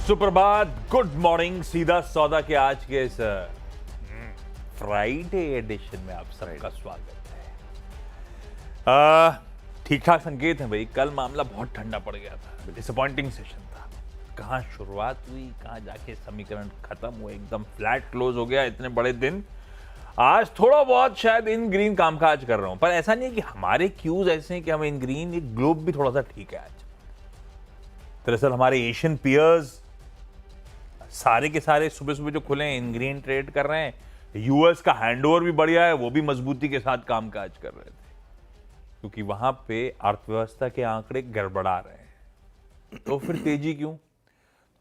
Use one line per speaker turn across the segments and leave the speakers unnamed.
सुप्रभात, good morning. सीधा सौदा के आज के इस फ्राइडे एडिशन में आप सबका स्वागत है। ठीक ठाक संकेत है भाई। कल मामला बहुत ठंडा पड़ गया था, डिसअपॉइंटिंग सेशन था। कहाँ शुरुआत हुई, कहाँ जाके समीकरण खत्म हुए, एकदम फ्लैट क्लोज हो गया। इतने बड़े दिन। आज थोड़ा बहुत शायद इन ग्रीन कामकाज कर रहा हूं, पर ऐसा नहीं है कि हमारे क्यूज ऐसे हैं कि हम इन ग्रीन, ये ग्लोब भी थोड़ा सा ठीक है आज। दरअसल हमारे एशियन पियर्स सारे के सारे सुबह सुबह जो खुले हैं इन ग्रीन ट्रेड कर रहे हैं। यूएस का हैंडओवर भी बढ़िया है, वो भी मजबूती के साथ कामकाज कर रहे थे, क्योंकि वहां पे अर्थव्यवस्था के आंकड़े गड़बड़ा रहे हैं। तो फिर तेजी क्यों?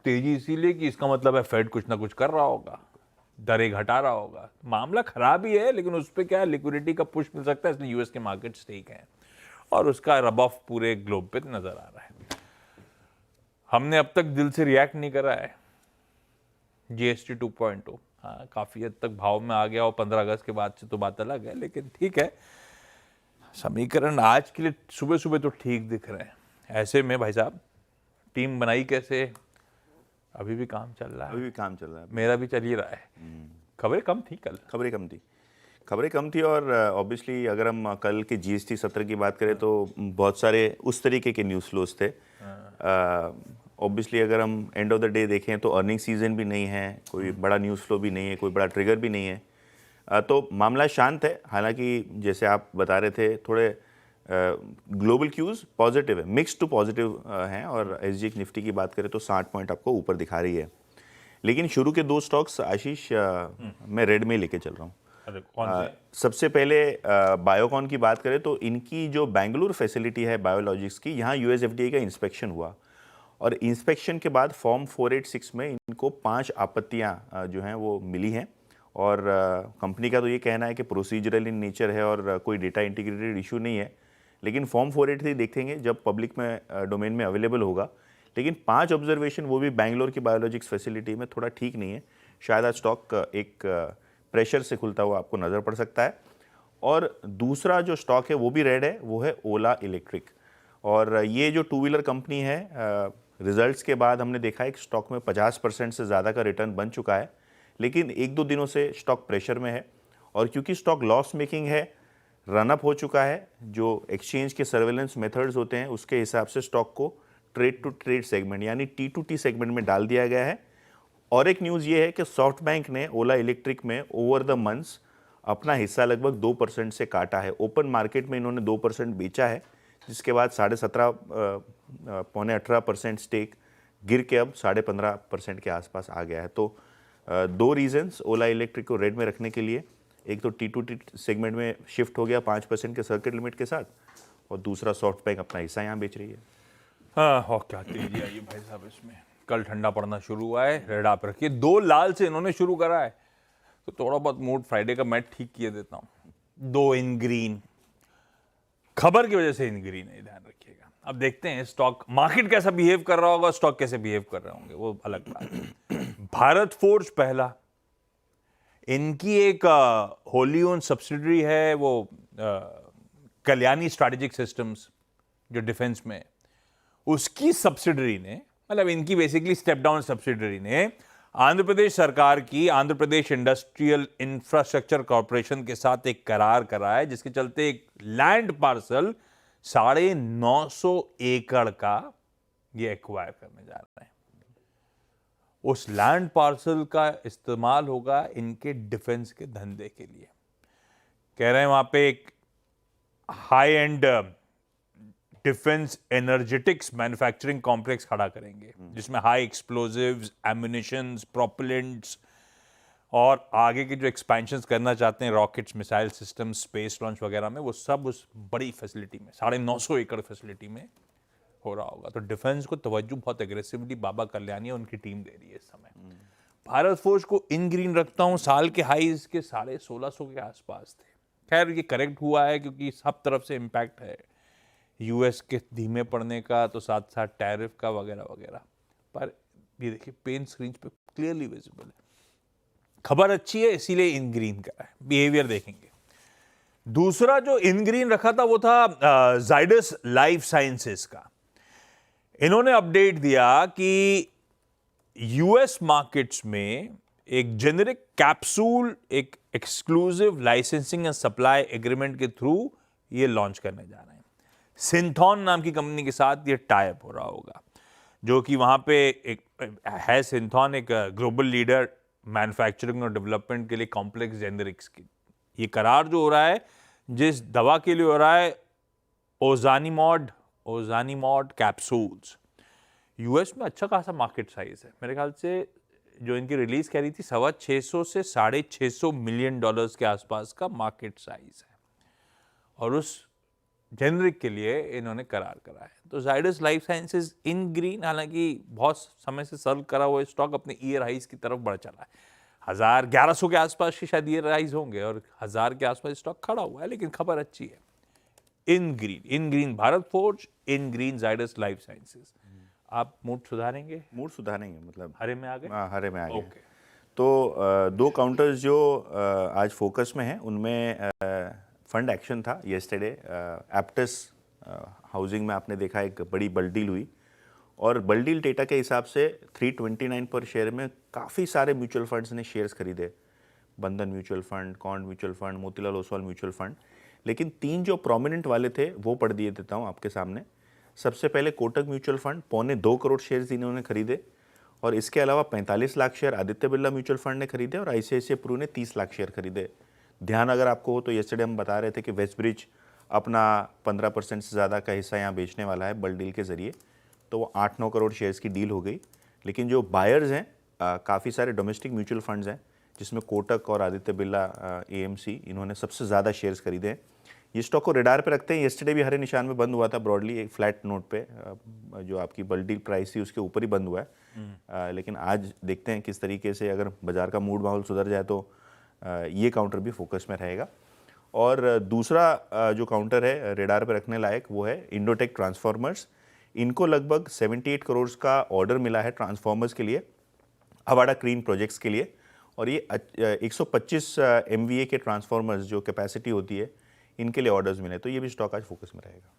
तेजी इसीलिए कि इसका मतलब है फेड कुछ ना कुछ कर रहा होगा, दरें घटा रहा होगा। मामला खराब ही है, लेकिन उस पर क्या है, लिक्विडिटी का पुश मिल सकता है, इसलिए यूएस के मार्केट ठीक हैं और उसका रब ऑफ पूरे ग्लोब पे नजर आ रहा है। हमने अब तक दिल से रिएक्ट नहीं करा है। जीएसटी 2.0 हाँ, काफी हद तक भाव में आ गया और 15 अगस्त के बाद से तो बात अलग है, लेकिन ठीक है। समीकरण आज के लिए सुबह सुबह तो ठीक दिख रहे हैं। ऐसे में भाई साहब टीम बनाई कैसे? अभी भी काम चल रहा है।
अभी भी काम चल रहा है।
मेरा भी चल ही रहा है। खबरें कम थी कल।
खबरें कम थी और ऑब्वियसली अगर हम कल के जीएसटी सत्र की बात करें तो बहुत सारे उस तरीके के न्यूज़ फ्लोज थे। ऑब्वियसली अगर हम एंड ऑफ द डे देखें तो अर्निंग सीजन भी नहीं है, कोई बड़ा न्यूज़ फ्लो भी नहीं है, कोई बड़ा ट्रिगर भी नहीं है। तो मामला शांत है। हालांकि जैसे आप बता रहे थे, थोड़े ग्लोबल क्यूज पॉजिटिव है, मिक्स टू पॉजिटिव हैं। और एसजीएक्स निफ्टी की बात करें तो 60 पॉइंट आपको ऊपर दिखा रही है। लेकिन शुरू के दो स्टॉक्स आशीष मैं रेड में लेके चल रहा हूँ। सबसे पहले बायोकॉन की बात करें तो इनकी जो बेंगलुरु फैसिलिटी है बायोलॉजिक्स की, यहाँ यूएसएफडीए का इंस्पेक्शन हुआ और इंस्पेक्शन के बाद फॉर्म 486 में इनको 5 आपत्तियां जो हैं वो मिली हैं। और कंपनी का तो ये कहना है कि प्रोसीजरल इन नेचर है और कोई डेटा इंटीग्रिटेड इशू नहीं है। लेकिन फॉर्म 483 देखेंगे जब पब्लिक में डोमेन में अवेलेबल होगा। लेकिन 5 ऑब्जर्वेशन वो भी बैंगलोर की बायोलॉजिक्स फैसिलिटी में थोड़ा ठीक नहीं है। शायद आज स्टॉक एक प्रेशर से खुलता हुआ आपको नज़र पड़ सकता है। और दूसरा जो स्टॉक है वो भी रेड है, वो है ओला इलेक्ट्रिक। और ये जो टू व्हीलर कंपनी है, रिजल्ट्स के बाद हमने देखा है कि स्टॉक में 50% से ज़्यादा का रिटर्न बन चुका है। लेकिन एक दो दिनों से स्टॉक प्रेशर में है और क्योंकि स्टॉक लॉस मेकिंग है, रनअप हो चुका है, जो एक्सचेंज के सर्वेलेंस मेथड्स होते हैं उसके हिसाब से स्टॉक को ट्रेड टू ट्रेड सेगमेंट यानी T2T सेगमेंट में डाल दिया गया है। और एक न्यूज़ ये है कि सॉफ्ट बैंक ने ओला इलेक्ट्रिक में ओवर द मंथ्स अपना हिस्सा लगभग 2% से काटा है। ओपन मार्केट में इन्होंने 2% बेचा है, जिसके बाद 17.5 पौने 18% स्टेक गिर के अब 15.5% के आसपास आ गया है। तो दो रीजंस ओला इलेक्ट्रिक को रेड में रखने के लिए, एक तो T2T सेगमेंट में शिफ्ट हो गया 5% के सर्किट लिमिट के साथ, और दूसरा सॉफ्ट बैंक अपना हिस्सा यहाँ बेच रही है।
हाँ, और क्या तेजी आई है भाई साहब इसमें। कल ठंडा पड़ना शुरू हुआ है, रेड आप रखिए। 2 लाल से इन्होंने शुरू करा है, तो थोड़ा बहुत मूड फ्राइडे का मैं ठीक किए देता हूँ। 2 इन ग्रीन, खबर की वजह से इन ग्रीन है, ध्यान रखिएगा। अब देखते हैं स्टॉक मार्केट कैसा बिहेव कर रहा होगा, स्टॉक कैसे बिहेव कर रहे होंगे, वो अलग बात है। भारत फोर्ज पहला, इनकी एक होली ओन सब्सिडरी है, वो कल्याणी स्ट्रैटेजिक सिस्टम्स जो डिफेंस में, उसकी सब्सिडरी ने, मतलब इनकी बेसिकली स्टेप डाउन सब्सिडरी ने आंध्र प्रदेश सरकार की Andhra Pradesh industrial infrastructure corporation के साथ एक करार करा है, जिसके चलते एक लैंड पार्सल 950 एकड़ का ये एक्वायर करने जा रहे हैं। उस लैंड पार्सल का इस्तेमाल होगा इनके डिफेंस के धंधे के लिए। कह रहे हैं वहां पे एक high and defence energetics manufacturing complex खड़ा करेंगे, जिसमें हाई एक्सप्लोजिव्स, एम्युनिशंस, प्रोपेलेंट्स और आगे के जो एक्सपेंशंस करना चाहते हैं, rockets, missile system, space launch वगैरह में, वो सब उस बड़ी फैसिलिटी में 950 एकड़ फैसिलिटी में हो रहा होगा। तो डिफेंस को तवज्जो बहुत एग्रेसिवली बाबा कल्याणी और उनकी टीम दे रही है इस समय। भारत फोर्ज को इन ग्रीन रखता हूं। साल के हाईज के 1650 के आसपास थे। खैर ये करेक्ट हुआ है क्योंकि सब तरफ से इंपैक्ट है, यूएस के धीमे पड़ने का, तो साथ साथ टैरिफ का वगैरह वगैरह। पर ये देखिए पेन स्क्रीन पे क्लियरली विजिबल है। खबर अच्छी है इसीलिए इन ग्रीन करा है। बिहेवियर देखेंगे। दूसरा जो इन ग्रीन रखा था वो था जाइडस लाइफ साइंसेस का। इन्होंने अपडेट दिया कि यूएस मार्केट्स में एक जेनेरिक कैप्सूल एक exclusive licensing and supply agreement के थ्रू ये लॉन्च करने जा रहे हैं। सिंथॉन नाम की कंपनी के साथ ये टाई अप हो रहा होगा, जो कि वहां पे एक है। सिंथॉन एक ग्लोबल लीडर मैन्युफैक्चरिंग और डेवलपमेंट के लिए कॉम्प्लेक्स जेनेरिक्स की। ये करार जो हो रहा है, जिस दवा के लिए हो रहा है, ओजानिमॉड कैप्सूल्स। यूएस में अच्छा खासा मार्केट साइज है। मेरे ख्याल से जो इनकी रिलीज कह रही थी, 625 से $650 मिलियन के आसपास का मार्केट साइज है, और उस जेनरिक के लिए इन्होंने करार करा है। तो जाइडस लाइफ साइंसेज इन ग्रीन, हालांकि बहुत समय से सर्व करा हुआ स्टॉक अपने ईयर हाइज की तरफ बढ़ चला है। 1100 के आसपास की शायद ईयर हाइज होंगे, और 1000 के आसपास स्टॉक खड़ा हुआ है, लेकिन खबर अच्छी है। इन ग्रीन भारत फोर्ज, इन ग्रीन जाइडस लाइफ साइंसेज। आप मूड सुधारेंगे?
मूड सुधारेंगे मतलब
हरे में आ गए?
हाँ, हरे में आ गए।
ओके।
तो दो काउंटर्स जो आज फोकस में हैं, उनमें फंड एक्शन था येस्टरडे। एप्टस हाउसिंग में आपने देखा एक बड़ी बल्ड डील हुई, और बल्ड डील डेटा के हिसाब से 329 पर शेयर में काफ़ी सारे म्यूचुअल फंड्स ने शेयर्स खरीदे। Bandhan mutual fund, Quant mutual fund, Motilal Oswal mutual fund. लेकिन 3 जो प्रोमिनेंट वाले थे वो पढ़ दिए देता हूँ आपके सामने। सबसे पहले Kotak mutual fund 2.25 crore shares इन्होंने खरीदे, और इसके अलावा 45 lakh share Aditya Birla mutual fund ने खरीदे, और आईसीआईसीआई प्रू ने 30 लाख शेयर खरीदे। ध्यान अगर आपको हो तो येस्टरडे हम बता रहे थे कि वेस्ट ब्रिज अपना 15% से ज़्यादा का हिस्सा यहाँ बेचने वाला है बल्ड डील के ज़रिए, तो वो 8-9 करोड़ शेयर्स की डील हो गई। लेकिन जो बायर्स हैं, काफ़ी सारे डोमेस्टिक म्यूचुअल फंड्स हैं, जिसमें कोटक और आदित्य बिरला एएमसी, इन्होंने सबसे ज़्यादा शेयर्स खरीदे हैं। ये स्टॉक को रेडार पे रखते हैं। येस्टरडे भी हरे निशान में बंद हुआ था, ब्रॉडली एक फ्लैट नोट पे। जो आपकी बल्ड डील प्राइस थी उसके ऊपर ही बंद हुआ है। लेकिन आज देखते हैं किस तरीके से, अगर बाजार का मूड माहौल सुधर जाए तो ये काउंटर भी फोकस में रहेगा। और दूसरा जो काउंटर है रेडार पे रखने लायक, वो है इंडोटेक ट्रांसफॉर्मर्स। इनको लगभग 78 करोड़ का ऑर्डर मिला है ट्रांसफॉर्मर्स के लिए, अवाडा क्लीन प्रोजेक्ट्स के लिए, और ये 125 MVA के ट्रांसफॉर्मर्स जो कैपेसिटी होती है, इनके लिए ऑर्डर्स मिले। तो ये भी स्टॉक आज फोकस में रहेगा।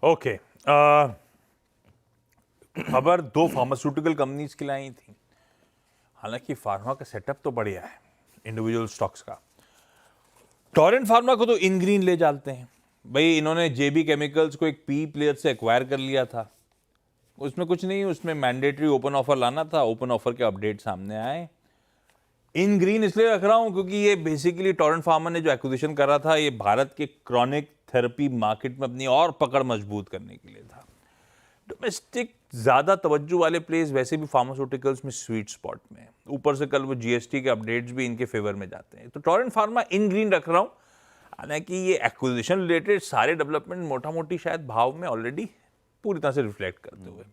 ओके। खबर 2 फार्मास्यूटिकल कंपनीज की लाई थी। हालांकि फार्मा का सेटअप तो बढ़िया है इंडिविजुअल स्टॉक्स का। टोरेंट फार्मा को तो इन ग्रीन ले जाते हैं भाई। इन्होंने जेबी केमिकल्स को एक पी प्लेयर से एक्वायर कर लिया था। उसमें कुछ नहीं, उसमें मैंडेटरी ओपन ऑफर लाना था। ओपन ऑफर के अपडेट सामने आए। इन ग्रीन इसलिए रख रहा हूं क्योंकि ये बेसिकली टोरेंट फार्मा ने जो एक्विजिशन करा था, ये भारत के क्रॉनिक थेरेपी मार्केट में अपनी और पकड़ मजबूत करने के लिए था। डोमेस्टिक ज्यादा तवज्जो वाले प्लेस वैसे भी फार्मास्यूटिकल्स में स्वीट स्पॉट में है। ऊपर से कल वो जीएसटी के अपडेट्स भी इनके फेवर में जाते हैं। तो टोरेंट फार्मा इन ग्रीन रख रहा हूं। हालांकि ये एक्विजिशन रिलेटेड सारे डेवलपमेंट मोटा मोटी शायद भाव में ऑलरेडी पूरी तरह से रिफ्लेक्ट करते हुए।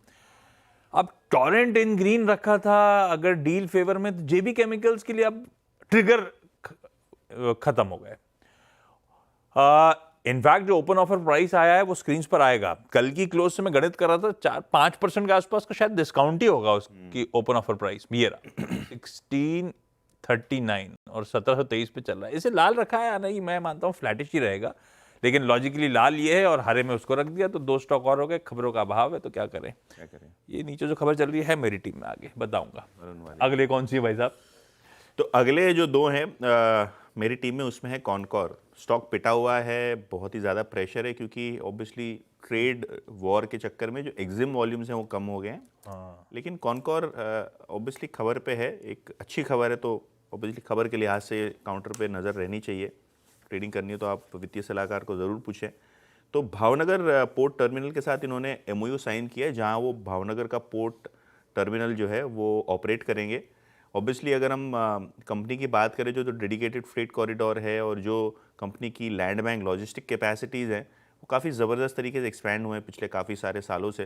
अब टोरेंट इन ग्रीन रखा था अगर डील फेवर में, तो जेबी केमिकल्स के लिए अब ट्रिगर खत्म हो गए। इनफैक्ट जो ओपन ऑफर प्राइस आया है वो स्क्रीन पर आएगा। कल की क्लोज से मैं गणित कर रहा था, 4-5% के आसपास का शायद डिस्काउंट ही होगा उसकी ओपन ऑफर प्राइस। ये रहा 1639 और 1723 पे चल रहा है। इसे लाल रखा है, नहीं मैं मानता हूँ फ्लैटिश ही रहेगा, लेकिन लॉजिकली लाल ये है और हरे में उसको रख दिया, तो 2 स्टॉक और हो गए। खबरों का अभाव है तो क्या करें। ये नीचे जो खबर चल रही है मेरी टीम में आगे बताऊंगा। अगले कौन सी है भाई साहब?
तो अगले जो 2 हैं मेरी टीम में, उसमें है कॉनकॉर। स्टॉक पिटा हुआ है, बहुत ही ज़्यादा प्रेशर है, क्योंकि ऑब्वियसली ट्रेड वॉर के चक्कर में जो एग्जिम वॉल्यूम्स हैं वो कम हो गए हैं। लेकिन कॉनकॉर ऑब्वियसली खबर पे है, एक अच्छी खबर है, तो ऑब्वियसली खबर के लिहाज से काउंटर पे नज़र रहनी चाहिए। ट्रेडिंग करनी है तो आप वित्तीय सलाहकार को ज़रूर पूछें। तो भावनगर पोर्ट टर्मिनल के साथ इन्होंने MOU साइन किया है, जहाँ वो भावनगर का पोर्ट टर्मिनल जो है वो ऑपरेट करेंगे। ऑब्वियसली अगर हम कंपनी की बात करें, जो डेडिकेटेड फ्रेट कॉरिडोर है और जो कंपनी की लैंड बैंक लॉजिस्टिक कैपेसिटीज़ हैं, वो काफ़ी ज़बरदस्त तरीके से एक्सपैंड हुए हैं पिछले काफ़ी सारे सालों से।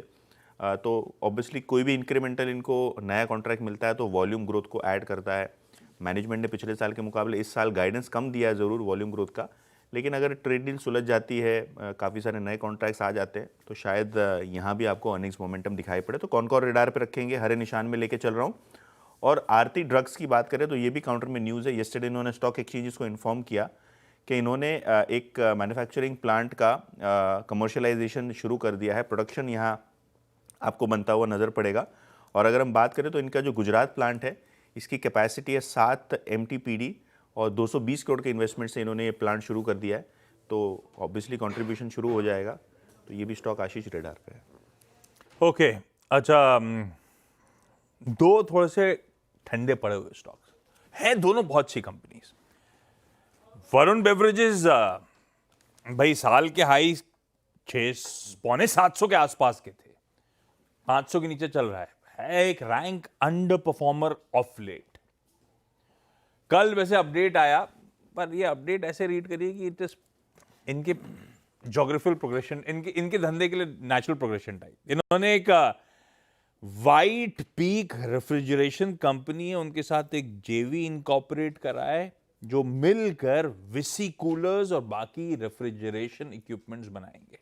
तो ऑब्वियसली कोई भी इंक्रीमेंटल इनको नया कॉन्ट्रैक्ट मिलता है तो वॉल्यूम ग्रोथ को ऐड करता है। मैनेजमेंट ने पिछले साल के मुकाबले इस साल गाइडेंस कम दिया है ज़रूर वॉल्यूम ग्रोथ का, लेकिन अगर ट्रेड डील सुलझ जाती है, काफ़ी सारे नए कॉन्ट्रैक्ट्स आ जाते हैं, तो शायद यहाँ भी आपको अर्निंग्स मोमेंटम दिखाई पड़े। तो कॉनकॉर रेडार पे रखेंगे, हरे निशान में लेके चल रहा हूँ। और आरती ड्रग्स की बात करें तो ये भी काउंटर में न्यूज़ है। येस्टरडे इन्होंने स्टॉक एक्सचेंजेस को इन्फॉर्म किया कि इन्होंने एक मैन्युफैक्चरिंग प्लांट का कमर्शियलाइजेशन शुरू कर दिया है। प्रोडक्शन यहाँ आपको बनता हुआ नज़र पड़ेगा, और अगर हम बात करें तो इनका जो गुजरात प्लांट है इसकी कैपेसिटी है 7 MTPD और 220 करोड़ के इन्वेस्टमेंट से इन्होंने ये प्लांट शुरू कर दिया है, तो ऑब्वियसली कंट्रीब्यूशन शुरू हो जाएगा, तो ये भी स्टॉक आशीष रेडार पे है।
ओके, अच्छा, दो थोड़े से ठंडे पड़े हुए स्टॉक्स हैं, दोनों बहुत अच्छी कंपनीज। वरुण बेवरेजेस भाई साल के हाई 6.75 के आसपास के थे, 500 के नीचे चल रहा है एक rank underperformer of late. कल वैसे अपडेट आया, पर ये अपडेट ऐसे रीड करिए कि इट इज इनके जोग्राफिकल प्रोग्रेशन, इनके धंधे के लिए नेचुरल प्रोग्रेशन टाइप। इन्होंने एक वाइट पीक रेफ्रिजरेशन कंपनी है, उनके साथ एक जेवी इनकॉर्पोरेट करा है जो मिलकर विसी कूलर्स और बाकी रेफ्रिजरेशन इक्विपमेंट्स बनाएंगे।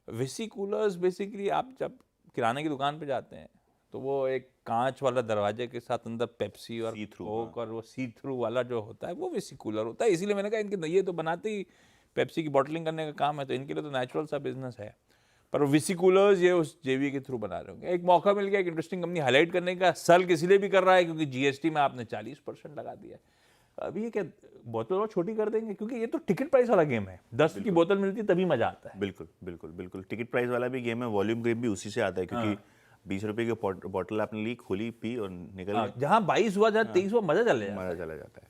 विसी कूलर्स बेसिकली आप जब किराने की दुकान पे जाते हैं तो वो एक कांच वाला दरवाजे के साथ अंदर पेप्सी और कोक और वो सी थ्रू वाला जो होता है वो विसी कूलर होता है। इसीलिए मैंने कहा इनके ये तो बनाते ही पेप्सी की बॉटलिंग करने का काम है, तो इनके लिए तो नेचुरल सा बिजनेस है। पर विसी कूलर्स ये उस जेवी के थ्रू बना रहे होंगे। एक मौका मिल गया एक इंटरेस्टिंग कंपनी हाईलाइट करने का। सल्क इसलिए भी कर रहा है क्योंकि जीएसटी में आपने 40% लगा दिया है। अभी ये क्या बोतल और छोटी कर देंगे, क्योंकि ये तो टिकट प्राइस वाला गेम है, 10 की बोतल मिलती है तभी मजा आता है।
बिल्कुल बिल्कुल बिल्कुल, टिकट प्राइस वाला भी गेम है, वॉल्यूम गेम भी उसी से आता है, क्योंकि 20 रुपए की बॉटल आपने ली, खोली, पी और निकल गए।
जहां 22 हुआ, जहां 23 हुआ, मजा चले जाता है।
मजा चला जाता है।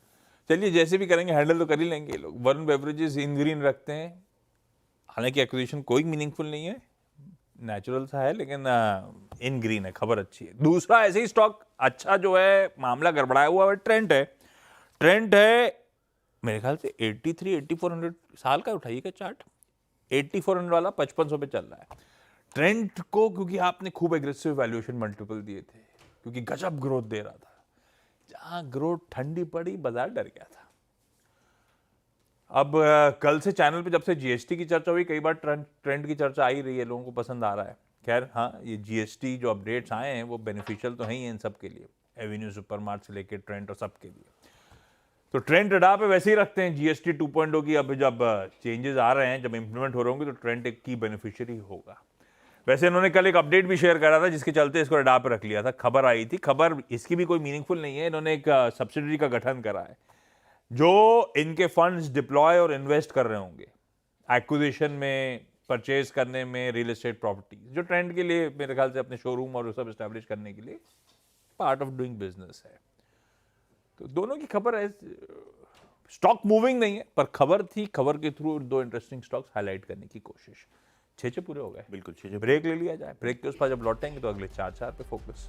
चलिए, जैसे भी करेंगे हैंडल तो कर ही लेंगे ये लोग। वरुण बेवरेजेस इन ग्रीन रखते हैं, हालांकि एक्विजिशन कोई मीनिंगफुल नहीं है, नेचुरल सा है, लेकिन इन ग्रीन है, खबर अच्छी है। दूसरा ऐसे ही स्टॉक अच्छा जो है, मामला गड़बड़ाया हुआ है, ट्रेंट है मेरे ख्याल से 8400 साल का उठाइए का चार्ट, 8400 वाला 5500 पे चल रहा है। ट्रेंट को क्योंकि आपने खूब एग्रेसिव वैल्यूएशन मल्टीपल दिए थे, क्योंकि गजब ग्रोथ दे रहा था, जहां ग्रोथ ठंडी पड़ी बाजार डर गया था। अब कल से चैनल पे जब से जीएसटी की चर्चा हुई, कई बार ट्रेंड की चर्चा आ ही रही है, लोगों को पसंद आ रहा है। खैर हाँ, ये जीएसटी जो अपडेट्स आए हैं वो बेनिफिशियल तो है ही इन सब के लिए, एवेन्यू सुपरमार्ट से लेकर ट्रेंड और सब के लिए। तो ट्रेंड रडार पे वैसे ही रखते हैं जीएसटी 2.0 की। अब जब चेंजेस आ रहे हैं, जब इंप्लीमेंट हो रहे होंगे, तो ट्रेंड एक की बेनिफिशियरी होगा। वैसे इन्होंने कल एक अपडेट भी शेयर करा था जिसके चलते इसको रडार पे रख लिया था। खबर आई थी, खबर इसकी भी कोई मीनिंगफुल नहीं है। इन्होंने एक सब्सिडरी का गठन करा है जो इनके फंड्स डिप्लॉय और इन्वेस्ट कर रहे होंगे एक्विजिशन में, परचेज करने में, रियल एस्टेट प्रॉपर्टी, जो ट्रेंड के लिए मेरे ख्याल से अपने शोरूम और सब एस्टेब्लिश करने के लिए पार्ट ऑफ डूइंग बिजनेस है। तो दोनों की खबर है, स्टॉक मूविंग नहीं है पर खबर थी, खबर के थ्रू दो इंटरेस्टिंग स्टॉक्स हाईलाइट करने की कोशिश। 6 पूरे हो गए,
बिल्कुल 6
ब्रेक ले लिया जाए, ब्रेक के उस पर जब लौटेंगे तो अगले 4 पे फोकस।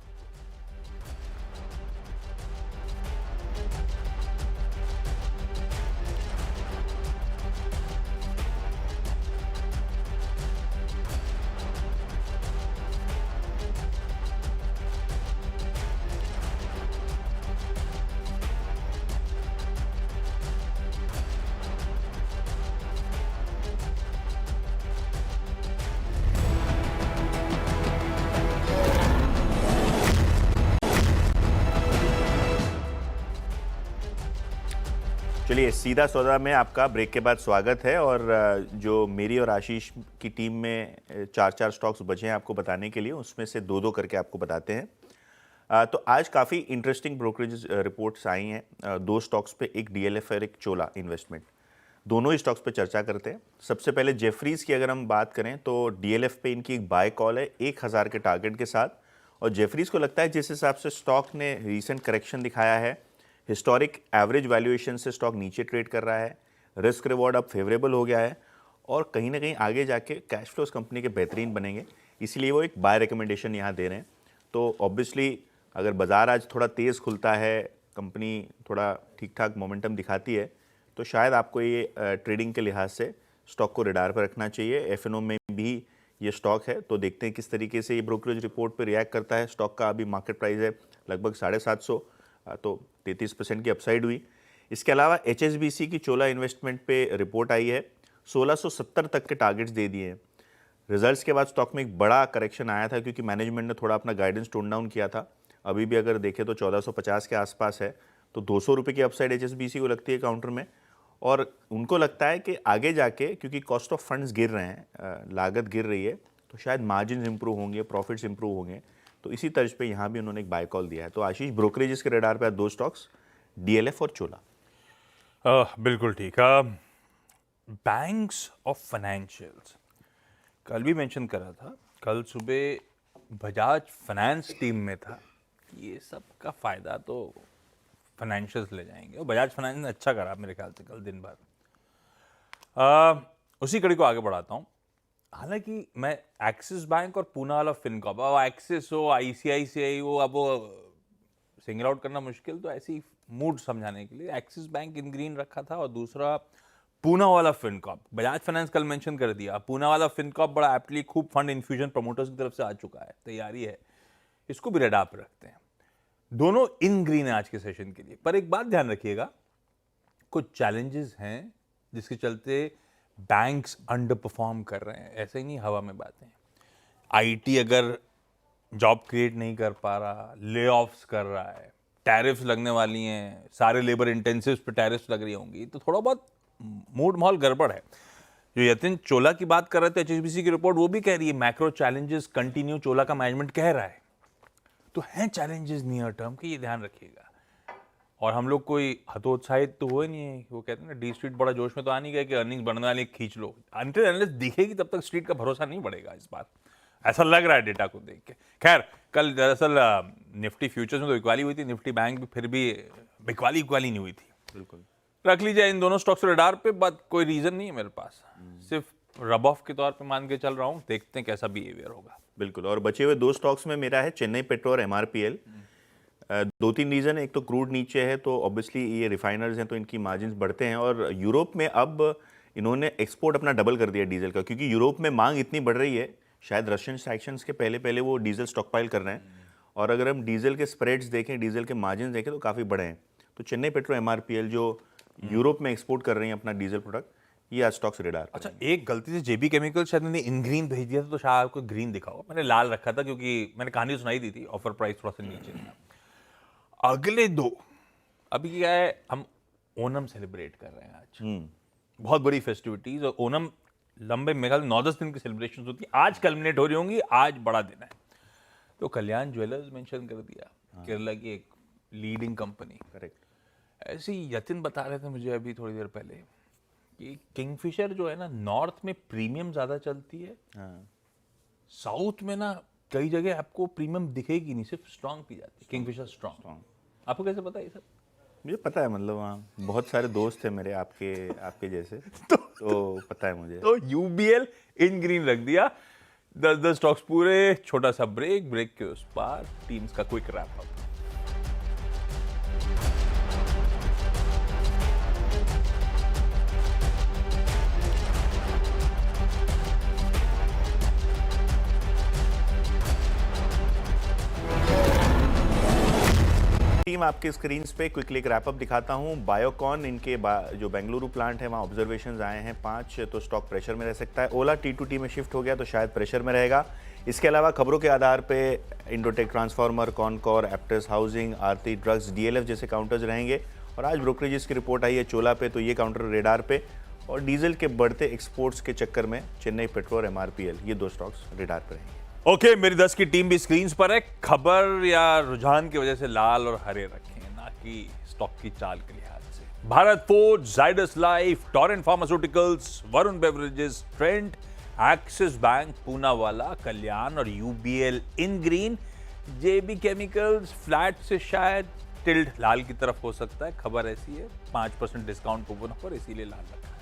चलिए, सीधा सौदा में आपका ब्रेक के बाद स्वागत है। और जो मेरी और आशीष की टीम में 4 स्टॉक्स बचे हैं आपको बताने के लिए, उसमें से 2 करके आपको बताते हैं। तो आज काफ़ी इंटरेस्टिंग ब्रोकरेज रिपोर्ट्स आई हैं 2 स्टॉक्स पे, एक डीएलएफ और एक चोला इन्वेस्टमेंट। दोनों ही स्टॉक्स पे चर्चा करते हैं। सबसे पहले जेफरीज की अगर हम बात करें तो डीएलएफ पे इनकी एक बाय कॉल है 1000 के टारगेट के साथ। और जेफरीज को लगता है जिस हिसाब से स्टॉक ने रीसेंट करेक्शन दिखाया है, हिस्टोरिक एवरेज वैल्यूएशन से स्टॉक नीचे ट्रेड कर रहा है, रिस्क रिवॉर्ड अब फेवरेबल हो गया है और कहीं ना कहीं आगे जाके कैश फ्लोस कंपनी के बेहतरीन बनेंगे, इसलिए वो एक बाय रिकमेंडेशन यहाँ दे रहे हैं। तो ऑब्वियसली अगर बाज़ार आज थोड़ा तेज़ खुलता है, कंपनी थोड़ा ठीक ठाक मोमेंटम दिखाती है, तो शायद आपको ये ट्रेडिंग के लिहाज से स्टॉक को रडार पर रखना चाहिए। एफएनओ में भी ये स्टॉक है, तो देखते हैं किस तरीके से ये ब्रोकरेज रिपोर्ट पर रिएक्ट करता है। स्टॉक का अभी मार्केट प्राइस है लगभग 750, तो 33% की अपसाइड हुई। इसके अलावा एचएसबीसी की चोला इन्वेस्टमेंट पे रिपोर्ट आई है, 1670 तक के टारगेट्स दे दिए हैं। रिजल्ट्स के बाद स्टॉक में एक बड़ा करेक्शन आया था क्योंकि मैनेजमेंट ने थोड़ा अपना गाइडेंस टोन डाउन किया था। अभी भी अगर देखें तो 1450 के आसपास है, तो 200 रुपये की अपसाइड एचएसबीसी को लगती है काउंटर में। और उनको लगता है कि आगे जाके क्योंकि कॉस्ट ऑफ फंड्स गिर रहे हैं, लागत गिर रही है, तो शायद मार्जिन इंप्रूव होंगे, प्रॉफिट्स इंप्रूव होंगे, तो इसी तर्ज पे यहाँ भी उन्होंने एक बाय कॉल दिया है। तो आशीष, ब्रोकरेजेस के रडार पे आज 2 स्टॉक्स, DLF और चोला।
बिल्कुल ठीक। बैंक्स और फाइनेंशियल्स कल भी मेंशन करा था, कल सुबह बजाज फाइनेंस टीम में था, ये सब का फ़ायदा तो फाइनेंशियल्स ले जाएंगे और बजाज फाइनेंस ने अच्छा करा मेरे ख्याल से कल दिन भर। उसी कड़ी को आगे बढ़ाता हूँ। हालांकि मैं एक्सिस बैंक और पूना वाला फिनकॉर्प, अब एक्सिस हो, ICICI हो, अब वो सिंगल आउट करना मुश्किल, तो ऐसी मूड समझाने के लिए एक्सिस बैंक इन ग्रीन रखा था और दूसरा पूना वाला फिनकॉर्प। बजाज फाइनेंस कल मेंशन कर दिया, पूना वाला फिनकॉर्प बड़ा एप्टली खूब फंड इन्फ्यूजन प्रमोटर्स की तरफ से आ चुका है, तैयारी है, इसको भी रेडार पे रखते हैं। दोनों इन ग्रीन है आज के सेशन के लिए। पर एक बात ध्यान रखिएगा, कुछ चैलेंजेस हैं जिसके चलते बैंक्स अंडर परफॉर्म कर रहे हैं, ऐसे ही नहीं हवा में बातें। IT अगर जॉब क्रिएट नहीं कर पा रहा, ले ऑफ्स कर रहा है, टैरिफ्स लगने वाली हैं, सारे लेबर इंटेंसिव्स पे टैरिफ्स लग रही होंगी, तो थोड़ा बहुत मूड माहौल गड़बड़ है। जो यतिन चोला की बात कर रहे थे, HSBC की रिपोर्ट वो भी कह रही है मैक्रो चैलेंजेस कंटिन्यू, चोला का मैनेजमेंट कह रहा है। तो हैं चैलेंजेस नियर टर्म के, ये ध्यान रखिएगा। और हम लोग कोई हतोत्साहित तो हुए नहीं है, वो कहते हैं ना डी स्ट्रीट बड़ा जोश में तो आ नहीं गया कि अर्निंग्स बढ़ने वाली खींच लो, अनटिल अनलेस दिखेगी तब तक स्ट्रीट का भरोसा नहीं बढ़ेगा इस बार, ऐसा लग रहा है डेटा को देख के। खैर, कल दरअसल निफ्टी फ्यूचर्स में तो बिकवाली हुई थी, निफ्टी बैंक भी फिर भी बिकवाली नहीं हुई थी।
बिल्कुल
रख लीजिए इन दोनों स्टॉक्स रडार पे, बट कोई रीजन नहीं है मेरे पास, सिर्फ रब ऑफ के तौर पे मान के चल रहा हूँ, देखते हैं कैसा बिहेवियर होगा।
बिल्कुल। और बचे हुए 2 स्टॉक्स में मेरा है चेन्नई पेट्रो और MRPL। 2-3 रीज़न है। एक तो क्रूड नीचे है, तो ऑब्वियसली ये रिफाइनर्स हैं तो इनकी मार्जिन्स बढ़ते हैं, और यूरोप में अब इन्होंने एक्सपोर्ट अपना डबल कर दिया डीजल का, क्योंकि यूरोप में मांग इतनी बढ़ रही है, शायद रशियन सैक्शंस के पहले वो डीजल स्टॉकपाइल कर रहे हैं। और अगर हम डीजल के स्प्रेड्स देखें, डीजल के मार्जिन देखें तो काफ़ी बड़े हैं। तो चेन्नई पेट्रो MRPL जो यूरोप में एक्सपोर्ट कर रही हैं अपना डीजल प्रोडक्ट, ये आज स्टॉक्स रेडार।
अच्छा, एक गलती से JB केमिकल शायद मैंने इन ग्रीन भेज दिया था, तो शायद आपको ग्रीन दिखा होगा, मैंने लाल रखा था क्योंकि मैंने कहानी सुनाई दी थी, ऑफर प्राइस थोड़ा सा नीचे था। अगले 2, अभी क्या है, हम ओनम सेलिब्रेट कर रहे हैं आज, बहुत बड़ी फेस्टिविटीज, और ओनम लंबे मेघाल 9-10 दिन की सेलिब्रेशन होती है, आज कल्मिनेट हो रही होंगी, आज बड़ा दिन है। तो कल्याण ज्वेलर्स मेंशन कर दिया, केरला की एक लीडिंग कंपनी।
करेक्ट।
ऐसे ही यतिन बता रहे थे मुझे अभी थोड़ी देर पहले कि किंगफिशर जो है ना, नॉर्थ में प्रीमियम ज्यादा चलती है, साउथ में ना कई जगह आपको प्रीमियम दिखेगी नहीं, सिर्फ स्ट्रांग पी जाती है, किंगफिशर स्ट्रांग। आपको कैसे पता है सर?
मुझे पता है, मतलब वहाँ बहुत सारे दोस्त हैं मेरे आपके जैसे, तो पता है मुझे।
तो UBL इन ग्रीन रख दिया। 10 स्टॉक्स पूरे, छोटा सा ब्रेक के उस पार टीम्स का क्विक रैप अप।
टीम आपके स्क्रीन पे क्विकली एक रैपअप दिखाता हूं। बायोकॉन, इनके जो बेंगलुरु प्लांट है वहां ऑब्जर्वेशंस आए हैं 5, तो स्टॉक प्रेशर में रह सकता है। ओला T2T में शिफ्ट हो गया तो शायद प्रेशर में रहेगा। इसके अलावा खबरों के आधार पे Indotech transformer, Concor, Aptus housing, Aarti drugs, DLF जैसे काउंटर्स रहेंगे। और आज ब्रोकरेजेस की रिपोर्ट आई है चोला पे, तो ये काउंटर रेडार पे। और डीजल के बढ़ते एक्सपोर्ट्स के चक्कर में चेन्नई पेट्रो और MRPL, ये 2 स्टॉक्स रेडार पे रहेंगे।
ओके, मेरी 10 की टीम भी स्क्रीन पर है। खबर या रुझान की वजह से लाल और हरे रखें, ना कि स्टॉक की चाल के लिहाज से। Bharat forge, Zydus life, Torrent pharmaceuticals, Varun beverages, Trent, axis bank, Poona वाला, कल्याण और UBL इन ग्रीन। JB केमिकल्स फ्लैट से शायद टिल्ट लाल की तरफ हो सकता है, खबर ऐसी है। 5% डिस्काउंट कूपन पर, इसीलिए लाल रखा है।